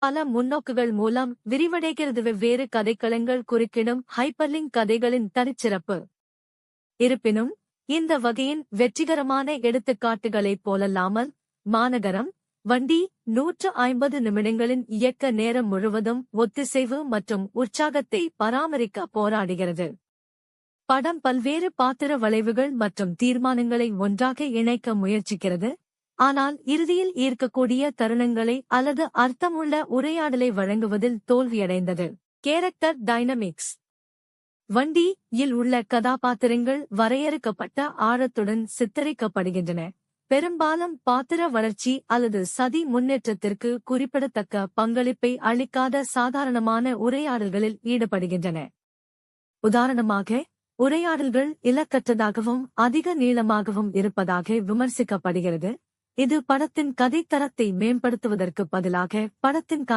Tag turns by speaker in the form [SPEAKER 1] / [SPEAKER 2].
[SPEAKER 1] பல முன்னோக்குகள் மூலம் விரிவடைகிறது. வெவ்வேறு கதைக்களங்கள் குறுக்கிடும் ஹைப்பர்லிங்க் கதைகளின் தனிச்சிறப்பு. இருப்பினும், இந்த வகையின் வெற்றிகரமான எடுத்துக்காட்டுகளைப் போலல்லாமல், மாநகரம் வண்டி 150 நிமிடங்களின் இயக்க நேரம் முழுவதும் ஒத்திசைவு மற்றும் உற்சாகத்தை பராமரிக்க போராடுகிறது. படம் பல்வேறு பாத்திர வளைவுகள் மற்றும் தீர்மானங்களை ஒன்றாக இணைக்க முயற்சிக்கிறது, ஆனால் இறுதியில் ஈர்க்கக்கூடிய தருணங்களை அல்லது அர்த்தமுள்ள உரையாடலை வழங்குவதில் தோல்வியடைந்தது. Character dynamics. வண்டி இல் உள்ள கதாபாத்திரங்கள் வரையறுக்கப்பட்ட ஆழத்துடன் சித்தரிக்கப்படுகின்றன, பெரும்பாலும் பாத்திர வளர்ச்சி அல்லது சதி முன்னேற்றத்திற்கு குறிப்பிடத்தக்க பங்களிப்பை அளிக்காத சாதாரணமான உரையாடல்களில் ஈடுபடுகின்றன. உதாரணமாக, உரையாடல்கள் இலக்கற்றதாகவும் அதிக நீளமாகவும் இருப்பதாக விமர்சிக்கப்படுகிறது. இது படத்தின் கதைத்தரத்தை மேம்படுத்துவதற்கு பதிலாக படத்தின்